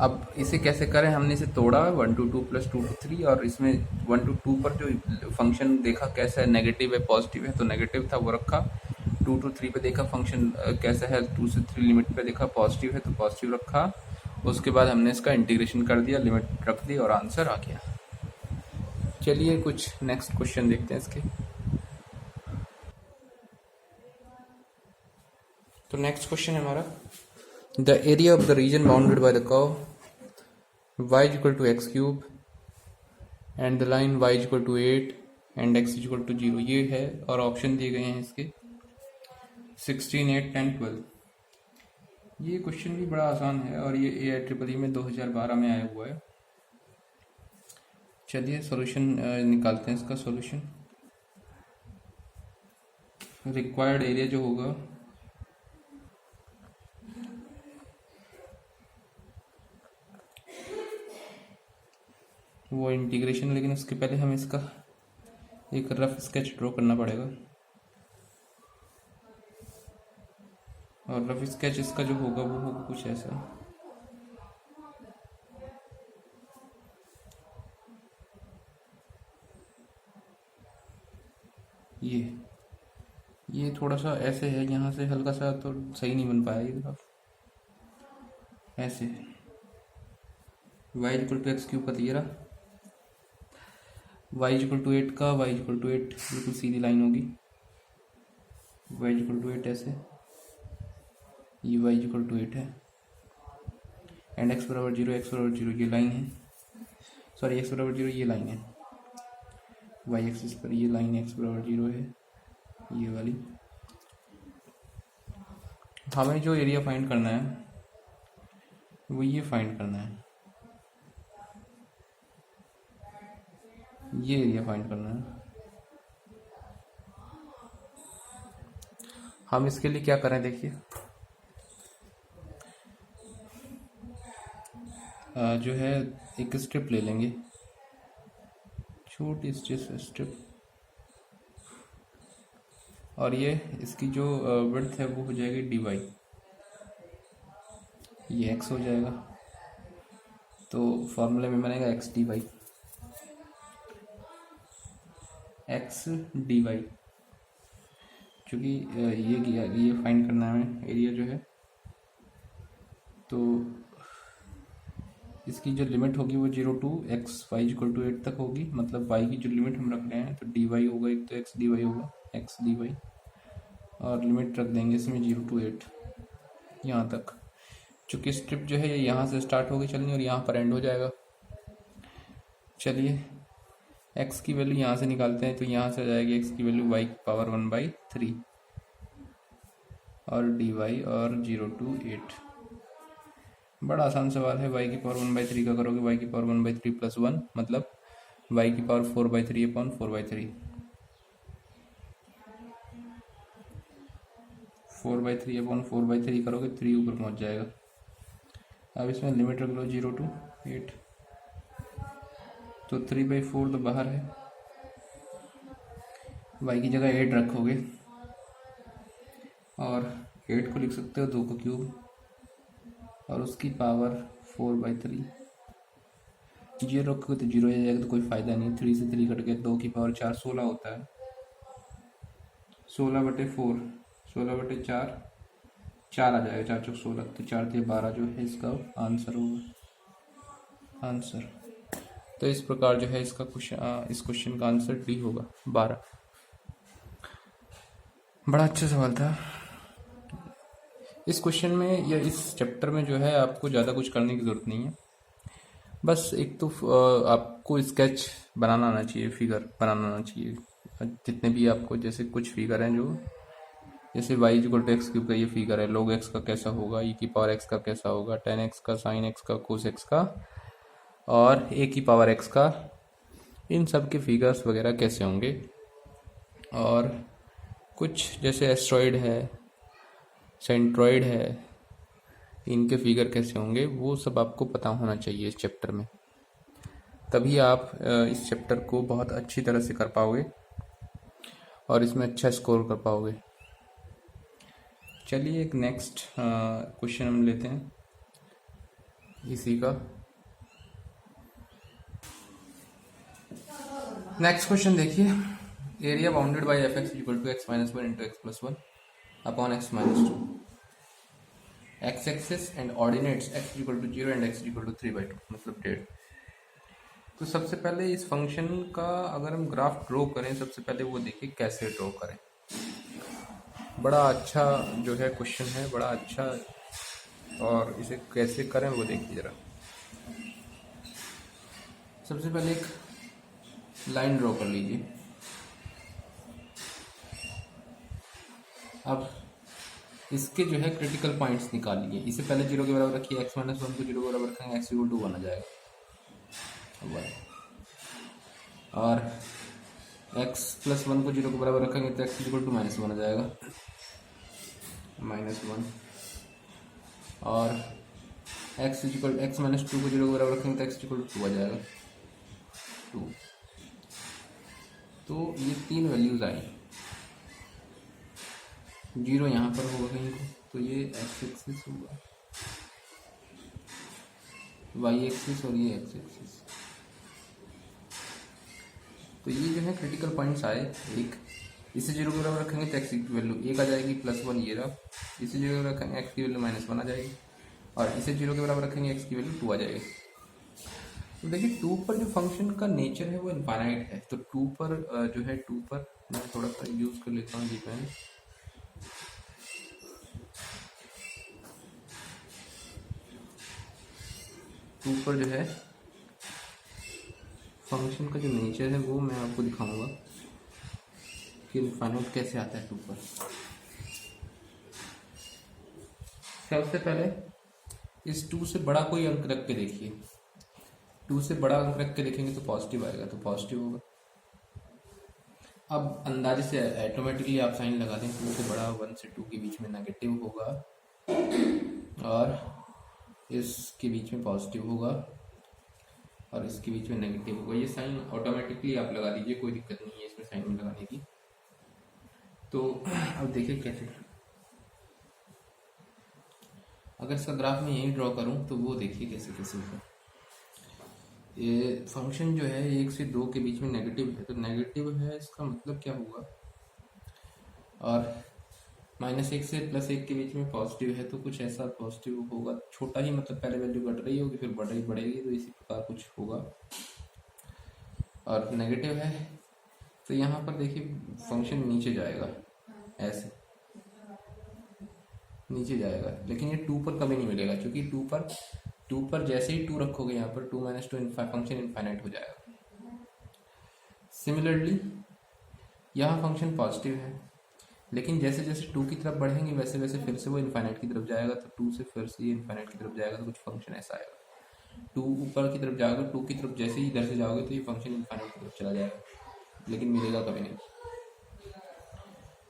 Speaker 1: अब इसे कैसे करें, हमने इसे तोड़ा 1 to 2 + 2 to 3, और इसमें 1 to 2 पर जो फंक्शन देखा कैसा है, नेगेटिव है पॉजिटिव है, तो नेगेटिव था वो रखा। 2 to 3 पे देखा फंक्शन कैसा है, 2 से 3 लिमिट पे देखा पॉजिटिव है तो पॉजिटिव रखा। उसके बाद हमने इसका इंटीग्रेशन कर दिया, लिमिट रख दी और आंसर आ गया। चलिए कुछ नेक्स्ट क्वेश्चन देखते हैं इसके। तो नेक्स्ट क्वेश्चन है हमारा, the area of the region bounded by the curve y = x³ and the line y = 8 and x = 0, ये है। और ऑप्शन दिए गए हैं इसके 16, 8, 10, 12। ये क्वेश्चन भी बड़ा आसान है और ये AIEEE में 2012 में आया हुआ है। चलिए सॉल्यूशन निकालते हैं इसका सॉल्यूशन। रिक्वायर्ड एरिया जो होगा वो इंटीग्रेशन, लेकिन उसके पहले हमें इसका एक रफ स्केच ड्रॉ करना पड़ेगा। और रफ स्केच इसका जो होगा वो होगा कुछ ऐसा। ये थोड़ा सा ऐसे है, यहाँ से हल्का सा तो सही नहीं बन पाया ये ग्राफ। ऐसे y = x³ का दिया, y = 8 का y = 8 बिल्कुल सीधी लाइन होगी, y = 8 ऐसे, ये y = 8 है एंड x = 0, x = 0 ये लाइन है, सॉरी x = 0 ये लाइन है, y एक्सिस पर ये लाइन x = 0 है, ये वाली। हमें जो एरिया फाइंड करना है वो ये फाइंड करना है, ये एरिया फाइंड करना है। हम इसके लिए क्या करें, देखिए जो है एक स्ट्रिप ले लेंगे, छोटी स्ट्रिप, और ये इसकी जो विड्थ है वो हो जाएगी dy, ये x हो जाएगा, तो फॉर्मूले में बनेगा x dy, क्योंकि ये फाइंड करना है हमें एरिया जो है, तो इसकी जो लिमिट होगी वो 0 to x y = 8 तक होगी, मतलब y की जो लिमिट हम रख रहे हैं तो dy होगा, एक तो x dy होगा, x dy, और लिमिट रख देंगे इसमें 0 to 8 यहाँ तक। चूँकि स्ट्रिप जो है ये यहाँ से स्टार्ट होगी चलनी और यहाँ पर एंड हो जाएगा। चलिए x की वैल्यू यहाँ से निकालते हैं, तो यहाँ से आ जाएगी x की वैल्यू y⁴ और dy और 0 to 8। बड़ा आसान सवाल है, y⁴ का करोगे y⁴ + 1 मतलब y⁴/3/4/3 4/3/4/3 करोगे 3 ऊपर पहुँच जाएगा। अब इसमें लिमिट रख लो 0 to 8, तो 3/4 तो बाहर है, y की जगह 8 रखोगे और 8 को लिख सकते हो 2 का क्यूब और उसकी पावर 4/3। 0 रखोगे तो 0 आ जाएगा, तो कोई फ़ायदा नहीं। 3 से 3 कट गया, 2 की पावर 4 16 होता है, 16/4 16/4 4 आ जाएगा, 4 चौक 16, तो 4 × 12 जो है इसका आंसर होगा आंसर। तो इस प्रकार जो है इसका क्वेश्चन, इस क्वेश्चन का आंसर डी होगा 12। बड़ा अच्छा सवाल था। इस क्वेश्चन में या इस चैप्टर में जो है आपको ज़्यादा कुछ करने की ज़रूरत नहीं है, बस एक तो आपको स्केच बनाना आना चाहिए, फिगर बनाना आना चाहिए, जितने भी आपको, जैसे कुछ फिगर हैं जो, जैसे y = x³ का ये फिगर है, log x का कैसा होगा, e⁴x का कैसा होगा, tan x का, sin x का, cos x का और a⁴x का, इन सब के फिगर्स वगैरह कैसे होंगे। और कुछ जैसे एस्ट्रॉयड है, सेंट्रॉयड है, इनके फिगर कैसे होंगे, वो सब आपको पता होना चाहिए इस चैप्टर में, तभी आप इस चैप्टर को बहुत अच्छी तरह से कर पाओगे और इसमें अच्छा स्कोर कर पाओगे। चलिए एक नेक्स्ट क्वेश्चन हम लेते हैं। इसी का नेक्स्ट क्वेश्चन देखिए, area bounded by f x equal to x minus one into x plus one upon x minus two, x axis and ordinates x equal to zero and x equal to 3/2 मतलब 1.5। तो सबसे पहले इस function का अगर हम graph draw करें, सबसे पहले वो देखिए कैसे ड्रॉ करें। बड़ा अच्छा जो है क्वेश्चन है, बड़ा अच्छा, और इसे कैसे करें वो देखिए ज़रा। सबसे पहले एक लाइन ड्रॉ कर लीजिए। अब इसके जो है क्रिटिकल पॉइंट्स निकाल लीजिए। इसे पहले जीरो के बराबर रखिए, एक्स माइनस वन को जीरो के बराबर रखेंगे, एक्स इक्वल टू वन आ जाएगा, और एक्स प्लस वन को जीरो के बराबर रखेंगे तो x equal to minus one आ जाएगा, माइनस वन, और एक्स माइनस टू को जीरो के बराबर रखेंगे तो एक्स इक्वल टू टू आ जाएगा, टू। तो ये तीन वैल्यूज आई, जीरो यहाँ पर होगा कहीं को, तो ये एक्स एक्सिस होगा, वाई एक्सिस और ये एक्स एक्सिस। तो ये जो है क्रिटिकल पॉइंट्स आए। एक, इसे जीरो के बराबर रखेंगे तो एक्स की वैल्यू एक आ जाएगी, प्लस वन ये रहा। इसे जीरो के रखेंगे एक्स की वैल्यू माइनस वन आ जाएगी, और इसे जीरो के बराबर रखेंगे एक्स की वैल्यू टू आ जाएगी। तो देखिए टू पर जो फंक्शन का नेचर है वो इनफाइनाइट है, तो टू पर जो है, टू पर मैं थोड़ा सा यूज कर लेता हूँ जी पेन। टू पर जो है फंक्शन का जो नेचर है वो मैं आपको दिखाऊंगा कि इनफाइनाइट कैसे आता है टू पर। सबसे पहले इस टू से बड़ा कोई अंक रख के देखिए, टू से बड़ा अंक रख के देखेंगे तो पॉजिटिव आएगा, तो पॉजिटिव होगा। अब अंदाजे से ऑटोमेटिकली आप साइन लगा दें, टू से बड़ा, वन से टू के बीच में नेगेटिव होगा, और इसके बीच में पॉजिटिव होगा, और इसके बीच में नेगेटिव होगा। ये साइन ऑटोमेटिकली आप लगा दीजिए, कोई दिक्कत नहीं है इसमें साइन लगाने की। तो अब देखिए कैसे, अगर इसका ग्राफ में यही ड्रॉ करूं तो वो देखिए कैसे कैसे होगा। ये फंक्शन जो है एक से दो के बीच में नेगेटिव है, तो नेगेटिव है इसका मतलब क्या हुआ, और माइनस एक से प्लस एक के बीच में पॉजिटिव है, तो कुछ ऐसा पॉजिटिव होगा, छोटा ही, मतलब पहले वैल्यू घट रही होगी फिर बढ़ेगी, तो इसी प्रकार कुछ होगा। और नेगेटिव है तो यहाँ पर देखिए फंक्शन नीचे जाएगा, ऐसे नीचे जाएगा, लेकिन ये टू पर कभी नहीं मिलेगा, क्योंकि टू पर जैसे ही टू रखोगे यहाँ पर, two minus two function infinite हो जाएगा। सिमिलरली यहाँ फंक्शन पॉजिटिव है, लेकिन जैसे जैसे टू की तरफ बढ़ेंगे वैसे वैसे फिर से वो इनफाइनाइट की तरफ जाएगा, तो टू से फिर से ये इनफाइनाइट की तरफ जाएगा, तो कुछ फंक्शन ऐसा आएगा। टू ऊपर की तरफ जाओगे, टू की तरफ जैसे ही इधर से जाओगे तो ये फंक्शन इनफाइनाइट की तरफ चला जाएगा, लेकिन मिलेगा कभी नहीं।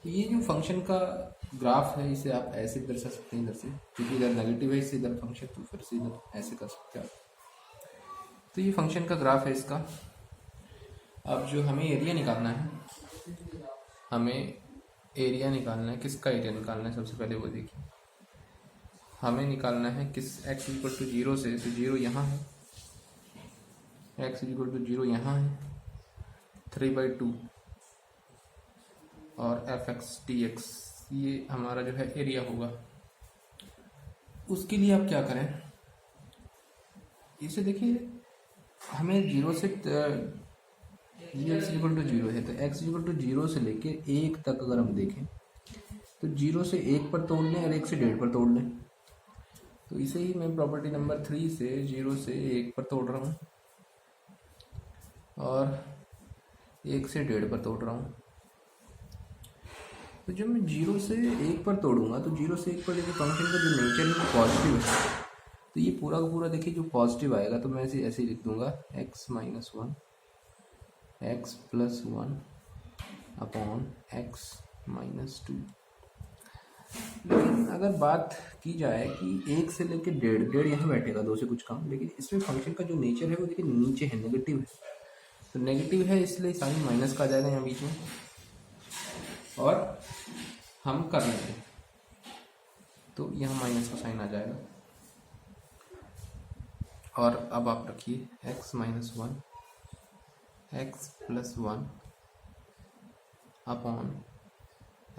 Speaker 1: तो ये जो फंक्शन का ग्राफ है इसे आप ऐसे दर्शा सकते हैं, इधर से, क्योंकि इधर नेगेटिव है, इससे इधर फंक्शन, तो फिर से इधर ऐसे कर सकते हैं आप। तो ये फंक्शन का ग्राफ है इसका। अब जो हमें एरिया निकालना है, हमें एरिया निकालना है, किसका एरिया निकालना है सबसे पहले वो देखिए। हमें निकालना है किस, एक्स इक्वल टू जीरो से, तो जीरो यहाँ है, एक्स इक्वल टू जीरो यहाँ है, 3/2 और एफ एक्स डी एक्स, ये हमारा जो है एरिया होगा। उसके लिए आप क्या करें, इसे देखिए, हमें जीरो से, ये एक्स इक्वल टू जीरो है, तो एक्स इक्वल टू जीरो से लेके एक तक अगर हम देखें तो जीरो से एक पर तोड़ लें और एक से डेढ़ पर तोड़ लें। तो इसे ही मैं प्रॉपर्टी नंबर 3 से जीरो से एक पर तोड़ रहा हूँ और एक से डेढ़ पर तोड़ रहा हूँ। तो जब मैं जीरो से एक पर तोड़ूंगा तो जीरो से एक पर देखिए फंक्शन का जो नेचर है वो पॉजिटिव है, तो ये पूरा का पूरा देखिए जो पॉजिटिव आएगा, तो मैं इसे ऐसे ही लिख दूंगा, x minus one, x plus one upon x minus to. लेकिन अगर बात की जाए कि एक से लेके डेढ़, डेढ़ यहाँ बैठेगा, दो से कुछ कम, लेकिन इसमें फंक्शन का जो नेचर है वो देखिए नीचे है, नेगेटिव है, तो नेगेटिव है इसलिए साइन माइनस का आ जाएगा यहाँ बीच में, और हम कर लेंगे तो यहाँ माइनस का साइन आ जाएगा। और अब आप रखिए x-1 x+1 upon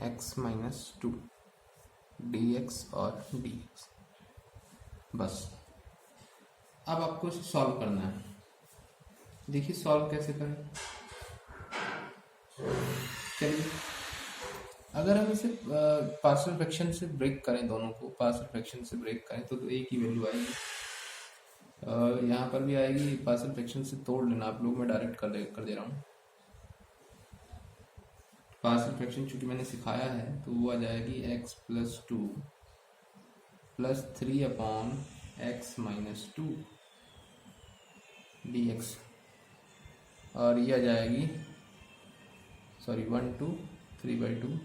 Speaker 1: x-2 dx और dx। बस अब आपको इसे सॉल्व करना है। देखिए सॉल्व कैसे करें। चलिए अगर हम इसे पार्शियल फ्रैक्शन से ब्रेक करें, दोनों को पार्शियल फ्रैक्शन से ब्रेक करें तो एक ही वैल्यू आएगी। यहाँ पर भी आएगी। पार्शियल फ्रैक्शन से तोड़ लेना आप लोग, मैं डायरेक्ट कर दे रहा हूँ। पार्शियल फ्रैक्शन चूंकि मैंने सिखाया है तो वो आ जाएगी x+2 +3 अपॉन x-2 dx, और ये आ जाएगी 1 2 3/2।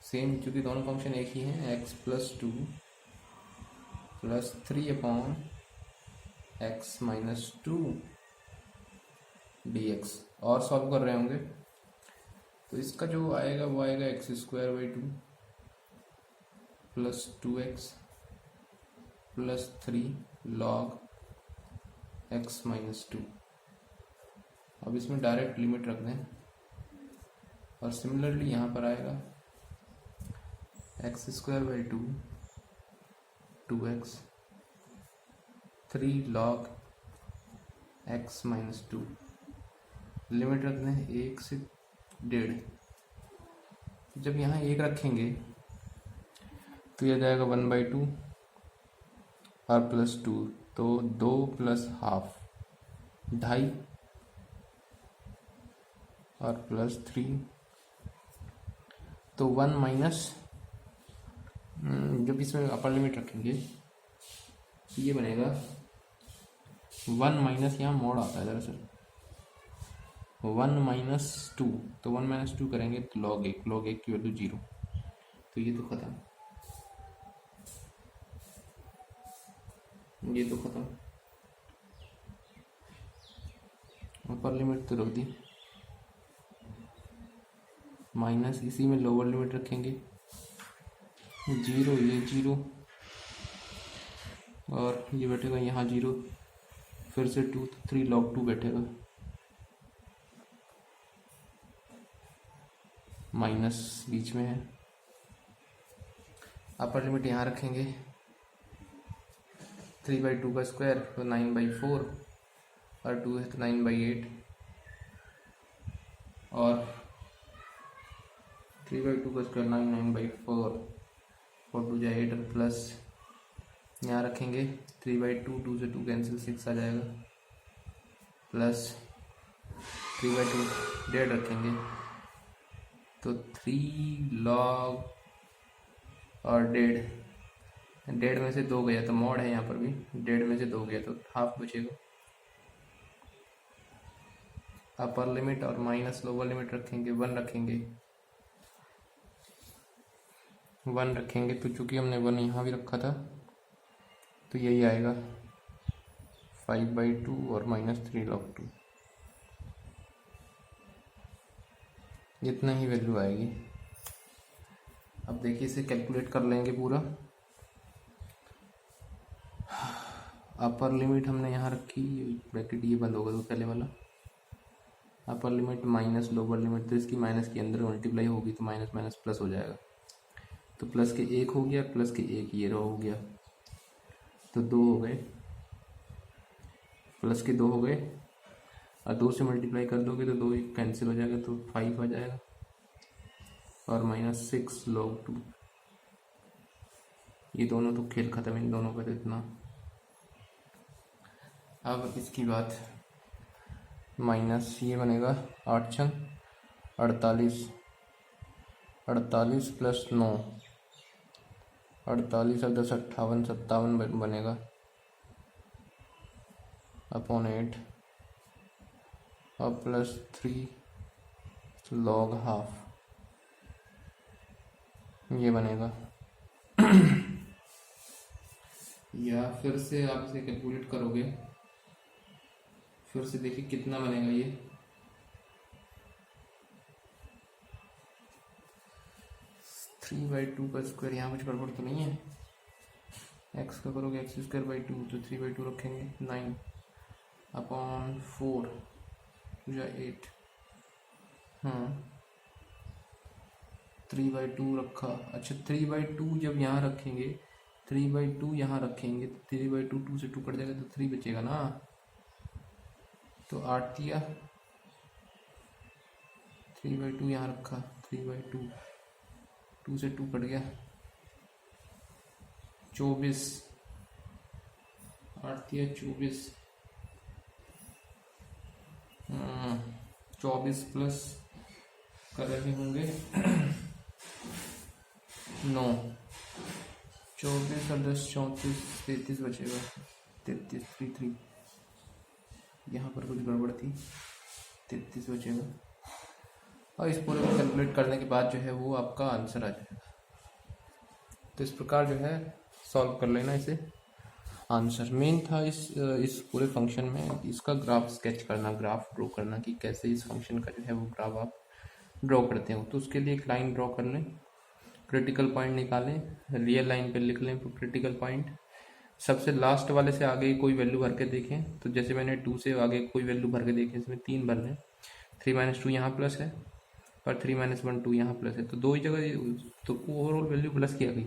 Speaker 1: सेम चूंकि दोनों फंक्शन एक ही हैं, x+2 +3 अपॉन x-2 dx। और सॉल्व कर रहे होंगे तो इसका जो आएगा वो आएगा x²/2 +2x +3 log x-2। अब इसमें डायरेक्ट लिमिट रख दें और सिमिलरली यहाँ पर आएगा x²/2 2x 3 log x-2। Limit रख दें 1 से 1.5। जब यहाँ 1 रखेंगे तो यह जाएगा 1/2 और +2 तो 2 + ½ 2.5 और +3 तो 1 माइनस, जब इसमें अपर लिमिट रखेंगे ये बनेगा 1 माइनस, यहाँ मोड आता है दरअसल 1-2, तो 1-2 करेंगे तो log 1 की वैल्यू 0, तो ये तो खत्म, ये तो खत्म। अपर लिमिट तो रख दी, माइनस इसी में लोअर लिमिट रखेंगे 0, ये 0 और ये बैठेगा यहाँ 0, फिर से 2 तो 3 log 2 बैठेगा, माइनस बीच में है। अपर लिमिट यहाँ रखेंगे 3/2 का स्क्वायर तो 9/4 और 2 है तो 9/8 और 3/2 का स्क्वायर 9/4 और 2 जाए 8 और प्लस यहाँ रखेंगे 3/2, 2 से 2 कैंसिल 6 आ जाएगा, प्लस 3/2 1.5 रखेंगे तो 3 log और 1.5 में से 2 गया तो मॉड है यहाँ पर भी, 1.5 में से 2 गया तो हाफ बचेगा। अपर लिमिट और माइनस लोअर लिमिट रखेंगे 1 रखेंगे तो चूंकि हमने 1 यहाँ भी रखा था तो यही आएगा 5/2 और -3 log 2, इतना ही वैल्यू आएगी। अब देखिए इसे कैलकुलेट कर लेंगे पूरा। अपर लिमिट हमने यहाँ रखी, ब्रैकेट ये बंद होगा तो पहले वाला, upper limit minus lower limit, तो इसकी माइनस के अंदर मल्टीप्लाई होगी तो माइनस माइनस प्लस हो जाएगा, तो प्लस के 1 हो गया, प्लस के 1 ये हो गया तो 2 हो गए, प्लस के 2 हो गए और 2 से मल्टीप्लाई कर दोगे तो 2 कैंसिल हो जाएगा तो 5 आ जाएगा और -6 log 2। ये दोनों तो खेल खत्म, इन दोनों का तो इतना। अब इसकी बात माइनस ये बनेगा 8 छंग 48, 48 + 9 48 और 10 58 57 बनेगा अपॉन 8 और +3 log ½ ये बनेगा। या फिर से आप इसे कैलकुलेट करोगे, फिर से देखिए कितना बनेगा ये, थ्री बाई टू का स्क्वायर, यहाँ कुछ गड़बड़ तो नहीं है, एक्स का करोगे एक्स स्क्वायर बाई 2 तो 3/2 रखेंगे, 9/4 या 8, 3/2 रखा। अच्छा 3/2 जब यहाँ रखेंगे, 3/2 यहाँ रखेंगे तो 3/2 2 से 2 कट जाएगा तो 3 बचेगा ना। तो 8 दिया, 3/2 यहाँ रखा, 3/2 2 से 2 कट गया, 24, 8 दिया 24, 24 प्लस कर रहे होंगे 9, 24 और 10 34, 33 बचेगा, 33 3 यहाँ पर कुछ गड़बड़ थी, 33 बचेगा। और इस पूरे को कैलकुलेट करने के बाद जो है वो आपका आंसर आ जाएगा। तो इस प्रकार जो है सॉल्व कर लेना इसे। आंसर मेन था इस पूरे फंक्शन में इसका ग्राफ स्केच करना, ग्राफ ड्रॉ करना कि कैसे इस फंक्शन का जो है वो ग्राफ आप ड्रॉ करते हो। तो उसके लिए एक लाइन ड्रॉ कर लें, क्रिटिकल पॉइंट निकालें, रियल लाइन पे लिख लें क्रिटिकल पॉइंट, सबसे लास्ट वाले से आगे कोई वैल्यू भर के देखें। तो जैसे मैंने 2 से आगे कोई वैल्यू भर के देखें, इसमें 3 भर लें, 3 - 2 यहाँ प्लस है और 3 - 1 2 यहाँ प्लस है, तो दो ही जगह तो ओवरऑल वैल्यू प्लस की आ गई।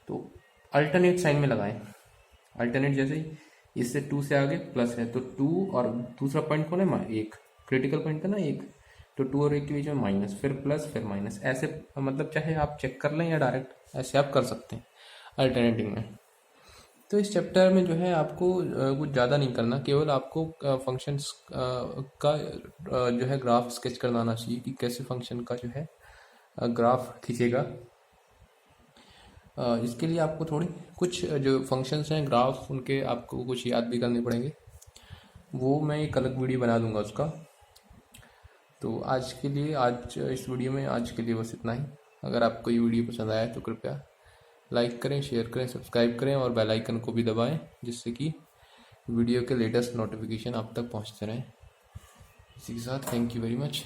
Speaker 1: तो अल्टरनेट साइन में लगाएं, अल्टरनेट जैसे ही इससे 2 से आगे प्लस है तो 2 और दूसरा पॉइंट कौन है 1, क्रिटिकल पॉइंट था ना 1, तो 2 और 1 के बीच में माइनस, फिर प्लस फिर माइनस, ऐसे मतलब चाहे आप चेक कर लें या डायरेक्ट ऐसे आप कर सकते हैं अल्टरनेटिंग में। तो इस चैप्टर में जो है आपको कुछ ज़्यादा नहीं करना, केवल आपको फंक्शंस का जो है ग्राफ स्केच करना आना चाहिए कि कैसे फंक्शन का जो है ग्राफ खींचेगा। इसके लिए आपको थोड़ी कुछ जो फंक्शंस हैं ग्राफ उनके आपको कुछ याद भी करने पड़ेंगे, वो मैं एक अलग वीडियो बना दूंगा उसका। तो आज के लिए इस वीडियो में आज के लिए बस इतना ही। अगर आपको ये वीडियो पसंद आया तो कृपया लाइक करें, शेयर करें, सब्सक्राइब करें और बेल आइकन को भी दबाएं, जिससे कि वीडियो के लेटेस्ट नोटिफिकेशन आप तक पहुंचते रहें। इसी के साथ थैंक यू वेरी मच।